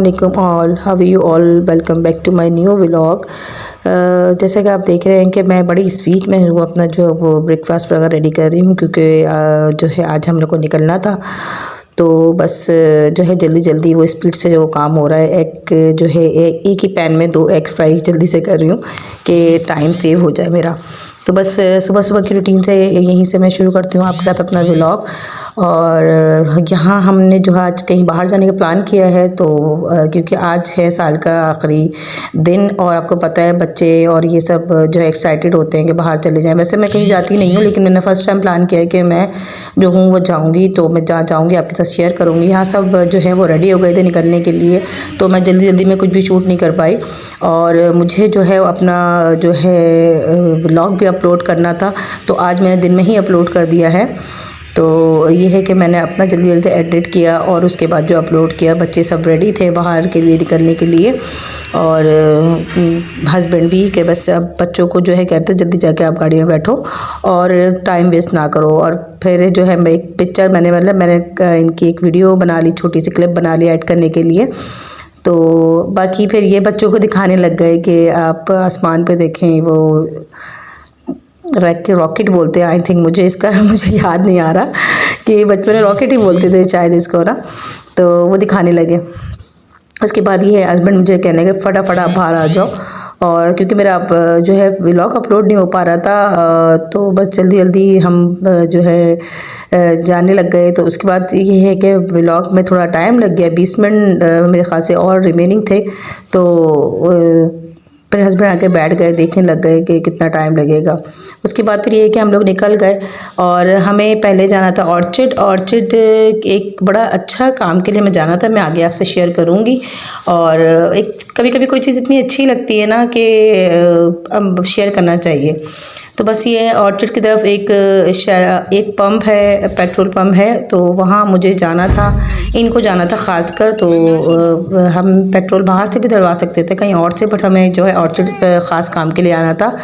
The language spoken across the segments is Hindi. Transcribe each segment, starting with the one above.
अस्सलामुअलैकुम all, how you all, welcome back to my new vlog. जैसे कि आप देख रहे हैं कि मैं बड़ी स्पीड में हूँ, अपना जो वो ब्रेकफास्ट वगैरह रेडी कर रही हूँ क्योंकि जो है आज हम लोग को निकलना था। तो बस जो है जल्दी जल्दी वो स्पीड से जो काम हो रहा है, एक जो है एक ही पैन में 2 एग्स फ्राई जल्दी से कर रही हूँ कि टाइम सेव हो जाए मेरा। तो बस सुबह सुबह की रूटीन से यहीं से मैं शुरू करती हूँ आपके साथ अपना व्लॉग। और यहाँ हमने जो है आज कहीं बाहर जाने का प्लान किया है, तो क्योंकि आज है साल का आखिरी दिन और आपको पता है बच्चे और ये सब जो है एक्साइटेड होते हैं कि बाहर चले जाएं। वैसे मैं कहीं जाती नहीं हूँ, लेकिन मैंने फ़र्स्ट टाइम प्लान किया है कि मैं जो हूँ वो जाऊँगी, तो मैं जहाँ जाऊँगी आपके साथ शेयर करूँगी। यहाँ सब जो है वो रेडी हो गए थे निकलने के लिए, तो मैं जल्दी जल्दी में कुछ भी शूट नहीं कर पाई। और मुझे जो है अपना जो है व्लॉग भी अपलोड करना था, तो आज मैंने दिन में ही अपलोड कर दिया है। तो ये है कि मैंने अपना जल्दी जल्दी एडिट किया और उसके बाद जो अपलोड किया। बच्चे सब रेडी थे बाहर के लिए निकलने के लिए, और हस्बैंड भी कि बस अब बच्चों को जो है कहते जल्दी जाके आप गाड़ी में बैठो और टाइम वेस्ट ना करो। और फिर जो है मैं एक पिक्चर मैंने इनकी एक वीडियो बना ली, छोटी सी क्लिप बना ली ऐड करने के लिए। तो बाकी फिर ये बच्चों को दिखाने लग गए कि आप आसमान पे देखें, वो रॉकेट बोलते हैं आई थिंक, मुझे याद नहीं आ रहा कि बचपन में रॉकेट ही बोलते थे शायद इसको ना। तो वो दिखाने लगे। उसके बाद ये हस्बैंड मुझे कहने लगे फटाफट आप बाहर आ जाओ। और क्योंकि मेरा जो है व्लॉग अपलोड नहीं हो पा रहा था, तो बस जल्दी जल्दी हम जो है जाने लग गए। तो उसके बाद ये है कि व्लॉग में थोड़ा टाइम लग गया, 20 मिनट मेरे ख्याल से और रिमेनिंग थे। तो फिर हस्बैंड आके बैठ गए, देखने लग गए कि कितना टाइम लगेगा। उसके बाद फिर ये है कि हम लोग निकल गए और हमें पहले जाना था ऑर्चिड एक बड़ा अच्छा काम के लिए हमें जाना था, मैं आगे आपसे शेयर करूँगी। और एक कभी कभी कोई चीज़ इतनी अच्छी लगती है ना कि अब शेयर करना चाहिए। तो बस ये है ऑर्चिड की तरफ एक पंप है, पेट्रोल पंप है, तो वहाँ मुझे जाना था, इनको जाना था ख़ासकर। तो हम पेट्रोल बाहर से भी डलवा सकते थे कहीं और से, बट हमें जो है ऑर्चिड ख़ास काम के लिए आना था।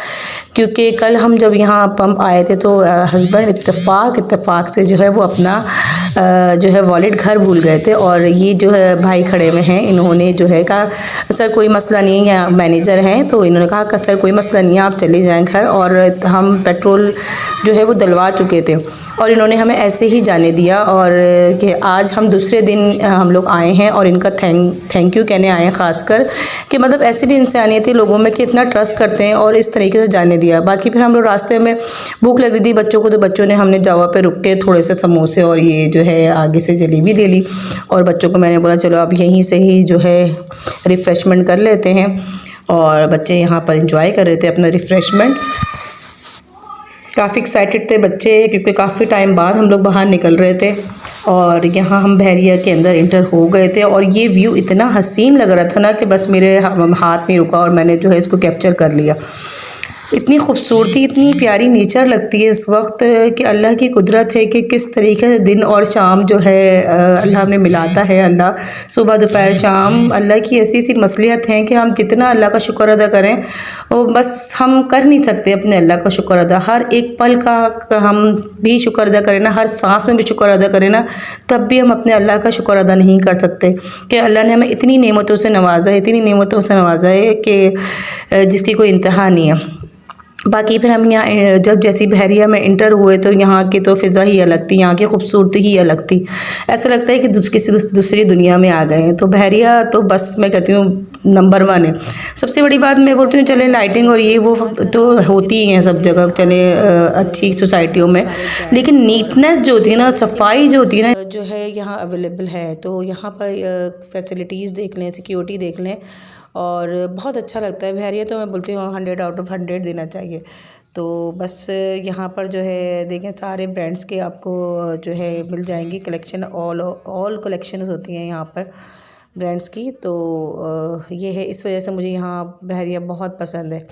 क्योंकि कल हम जब यहाँ पंप आए थे तो हस्बैंड इत्तेफाक से जो है वो अपना जो है वॉलेट घर भूल गए थे। और ये जो है भाई खड़े में हैं, इन्होंने जो है कहा सर कोई मसला नहीं है, मैनेजर हैं, तो इन्होंने कहा कि सर कोई मसला नहीं है, आप चले जाएं घर। और हम पेट्रोल जो है वो डलवा चुके थे और इन्होंने हमें ऐसे ही जाने दिया। और कि आज हम दूसरे दिन हम लोग आए हैं और इनका थैंक यू कहने आए हैं ख़ासकर, कि मतलब ऐसे भी इंसानियत है लोगों में कि इतना ट्रस्ट करते हैं और इस तरीके से जाने दिया। बाकी फिर हम लोग रास्ते में भूख लग रही थी बच्चों को, तो बच्चों ने हमने जावा पे रुक के थोड़े से समोसे और ये जो है आगे से जलेबी ले ली। और बच्चों को मैंने बोला चलो अब यहीं से ही जो है रिफ़्रेशमेंट कर लेते हैं। और बच्चे यहाँ पर इंजॉय कर रहे थे अपना रिफ़्रेशमेंट। काफ़ी एक्साइटेड थे बच्चे क्योंकि काफ़ी टाइम बाद हम लोग बाहर निकल रहे थे। और यहाँ हम बहरिया के अंदर इंटर हो गए थे और ये व्यू इतना हसीन लग रहा था ना कि बस मेरे हाथ नहीं रुका और मैंने जो है इसको कैप्चर कर लिया। इतनी खूबसूरती, इतनी प्यारी नेचर लगती है इस वक्त कि अल्लाह की कुदरत है कि किस तरीके से दिन और शाम जो है अल्लाह में मिलाता है। अल्लाह सुबह दोपहर शाम, अल्लाह की ऐसी ऐसी मसलियत हैं कि हम जितना अल्लाह का शुक्र अदा करें वो बस हम कर नहीं सकते अपने अल्लाह का शुक्र अदा। हर एक पल का हम भी शुक्र अदा करें ना, हर सांस में भी शुक्र अदा करें ना, तब भी हम अपने अल्लाह का शुक्र अदा नहीं कर सकते कि अल्लाह ने हमें इतनी नेमतों से नवाजा है, इतनी नेमतों से नवाजा है कि जिसकी कोई इंतहा नहीं है। बाकी फिर हम यहाँ जब जैसी बहरिया में इंटर हुए तो यहाँ की तो फ़िज़ा ही अलग थी, यहाँ की खूबसूरती ही अलग थी। ऐसा लगता है कि किसी दूसरी दुनिया में आ गए हैं। तो बहरिया तो बस मैं कहती हूँ नंबर 1 है। सबसे बड़ी बात मैं बोलती हूँ चले लाइटिंग और ये वो तो होती ही हैं सब जगह, चले अच्छी सोसाइटियों में, लेकिन नीटनेस जो होती है ना, सफाई जो होती है ना, जो है यहाँ अवेलेबल है। तो यहाँ पर फैसिलिटीज़ देख लें, सिक्योरिटी देख लें और बहुत अच्छा लगता है। बहरिया तो मैं बोलती हूँ 100 आउट ऑफ 100 देना चाहिए। तो बस यहाँ पर जो है देखें सारे ब्रांड्स के आपको जो है मिल जाएंगी कलेक्शन, ऑल कलेक्शंस होती हैं यहाँ पर ब्रांड्स की। तो ये है, इस वजह से मुझे यहाँ बहरिया बहुत पसंद है।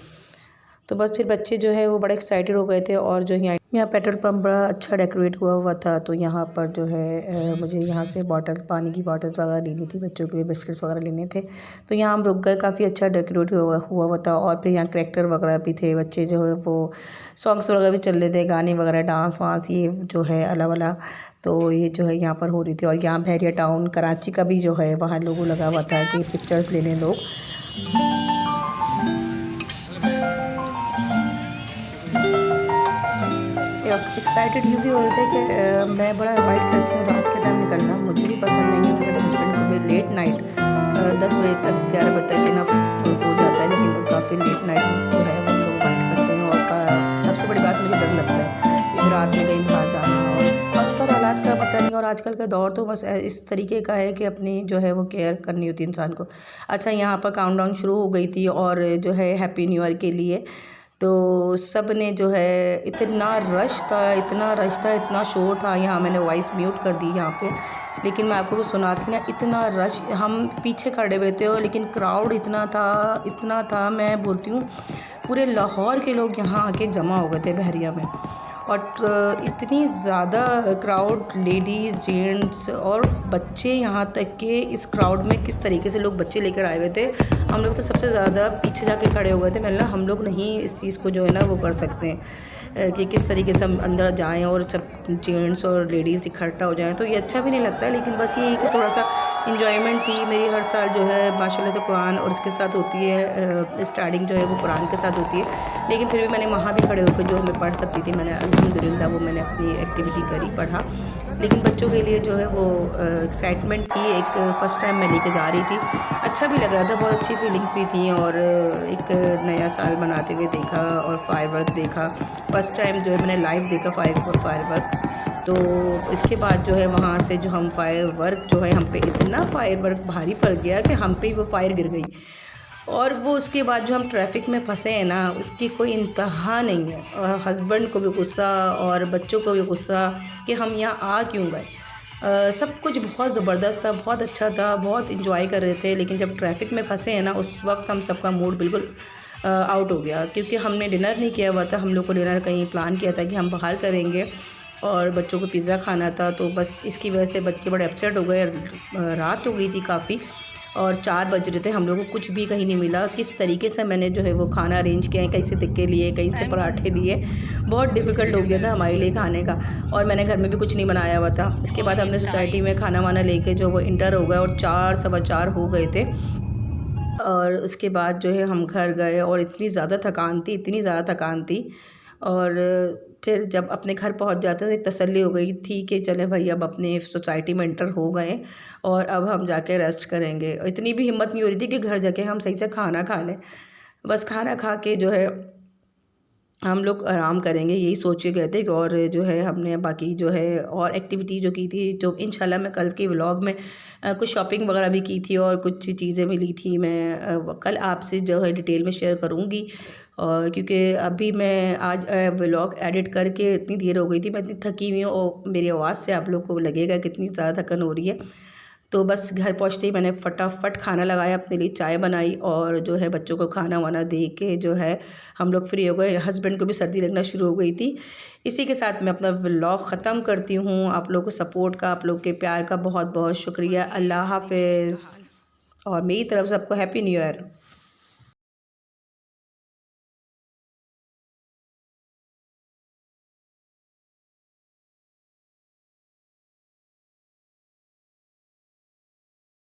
तो बस फिर बच्चे जो है वो बड़े एक्साइटेड हो गए थे। और जो यहाँ पेट्रोल पंप बड़ा अच्छा डेकोरेट हुआ हुआ था, तो यहाँ पर जो है मुझे यहाँ से पानी की बॉटल्स वगैरह लेनी थी, बच्चों के लिए बिस्किट्स वगैरह लेने थे। तो यहाँ हम रुक गए, काफ़ी अच्छा डेकोरेट हुआ था। और फिर यहाँ करैक्टर वगैरह भी थे, बच्चे जो है वो सॉन्ग्स वगैरह भी चल रहे थे, गाने वगैरह, डांस वांस, ये जो है अला वला। तो ये जो है यहाँ पर हो रही थी। और यहाँ बहरिया टाउन कराची का भी जो है वहाँ लोगो लगा हुआ था कि पिक्चर्स ले लें लोग। एक्साइटेड ये भी हो रहे थे कि मैं बड़ा अवॉइड करती हूँ रात के टाइम निकलना, मुझे भी पसंद नहीं है। मेरे हस्बैंड को भी लेट नाइट 10 बजे तक 11 बजे तक इनफ हो जाता है, लेकिन काफ़ी लेट नाइट जो है वो लोग अवॉइड करते हैं। और सबसे बड़ी बात मुझे डर लगता है कि रात में कहीं बाहर जाना, और वक्त और हालात का पता नहीं। और आजकल का दौर तो बस इस तरीके का है कि अपनी जो है वो केयर करनी होती है इंसान को। अच्छा, यहाँ पर काउंटडाउन शुरू हो गई थी और जो है हैप्पी न्यू ईयर के लिए, तो सब ने जो है इतना रश था, इतना शोर था। यहाँ मैंने वॉइस म्यूट कर दी यहाँ पे, लेकिन मैं आपको सुनाती ना, इतना रश। हम पीछे खड़े हुए थे लेकिन क्राउड इतना था, मैं बोलती हूँ पूरे लाहौर के लोग यहाँ आके जमा हो गए थे बहरिया में। और इतनी ज़्यादा क्राउड, लेडीज़, जेंट्स और बच्चे, यहाँ तक कि इस क्राउड में किस तरीके से लोग बच्चे लेकर आए हुए थे। हम लोग तो सबसे ज़्यादा पीछे जाके खड़े हो गए थे। मतलब हम लोग नहीं इस चीज़ को जो है ना वो कर सकते हैं कि किस तरीके से हम अंदर जाएं और सब जेंट्स और लेडीज़ इकट्ठा हो जाएं, तो ये अच्छा भी नहीं लगता है। लेकिन बस ये है कि थोड़ा सा इंजॉयमेंट थी। मेरी हर साल जो है माशाल्लाह से कुरान और इसके साथ होती है, स्टार्टिंग जो है वो कुरान के साथ होती है, लेकिन फिर भी मैंने वहाँ भी खड़े होकर जो मैं पढ़ सकती थी, मैंने अल्हम्दुलिल्लाह वो मैंने अपनी एक्टिविटी करी, पढ़ा। लेकिन बच्चों के लिए जो है वो एक्साइटमेंट थी, एक फ़र्स्ट टाइम मैं लेके जा रही थी, अच्छा भी लग रहा था, बहुत अच्छी फीलिंग्स भी थी। और एक नया साल मनाते हुए देखा और फायरवर्क देखा, फ़र्स्ट टाइम जो है मैंने लाइव देखा फायरवर्क। तो इसके बाद जो है वहाँ से जो हम फायरवर्क जो है, हम पे इतना फायरवर्क भारी पड़ गया कि हम पे ही वो फायर गिर गई। और वो उसके बाद जो हम ट्रैफिक में फंसे हैं ना, उसकी कोई इंतहा नहीं है। और हस्बैंड को भी गुस्सा और बच्चों को भी गुस्सा कि हम यहाँ आ क्यों गए। सब कुछ बहुत ज़बरदस्त था, बहुत अच्छा था, बहुत इंजॉय कर रहे थे। लेकिन जब ट्रैफिक में फंसे हैं ना, उस वक्त हम सबका मूड बिल्कुल आउट हो गया, क्योंकि हमने डिनर नहीं किया हुआ था। हम लोग को डिनर कहीं प्लान किया था कि हम बाहर करेंगे, और बच्चों को पिज़्ज़ा खाना था। तो बस इसकी वजह से बच्चे बड़े अपसेट हो गए। रात हो गई थी काफ़ी और 4 बज रहे थे, हम लोगों को कुछ भी कहीं नहीं मिला। किस तरीके से मैंने जो है वो खाना अरेंज किया है, कहीं से टिक्के लिए, कहीं से पराठे लिए, बहुत डिफ़िकल्ट हो गया था हमारे लिए खाने का। और मैंने घर में भी कुछ नहीं बनाया हुआ था। इसके बाद हमने सोसाइटी में खाना वाना लेके जो वो इंटर हो गया, और 4 सवा 4 हो गए थे। और उसके बाद जो है हम घर गए, और इतनी ज़्यादा थकान थी। और फिर जब अपने घर पहुंच जाते तो एक तसल्ली हो गई थी कि चलें भाई, अब अपने सोसाइटी में एंटर हो गए और अब हम जाके रेस्ट करेंगे। इतनी भी हिम्मत नहीं हो रही थी कि घर जाके हम सही से खाना खा लें। बस खाना खा के जो है हम लोग आराम करेंगे, यही सोच के गए थे। और जो है हमने बाकी जो है और एक्टिविटी जो की थी, जो इंशाल्लाह मैं कल के व्लॉग में कुछ शॉपिंग वगैरह भी की थी और कुछ चीज़ें भी ली थी, मैं कल आपसे जो है डिटेल में शेयर करूँगी। और क्योंकि अभी मैं आज व्लॉग एडिट करके इतनी देर हो गई थी, मैं इतनी थकी हुई हूँ, और मेरी आवाज़ से आप लोग को लगेगा कितनी ज़्यादा थकन हो रही है। तो बस घर पहुंचते ही मैंने फटाफट खाना लगाया, अपने लिए चाय बनाई, और जो है बच्चों को खाना वाना दे के जो है हम लोग फ्री हो गए। हस्बैंड को भी सर्दी लगना शुरू हो गई थी। इसी के साथ मैं अपना व्लॉग ख़त्म करती हूँ। आप लोगों को सपोर्ट का, आप लोग के प्यार का बहुत बहुत शुक्रिया। अल्लाह हाफिज़, और मेरी तरफ से सबको हैप्पी न्यू ईयर।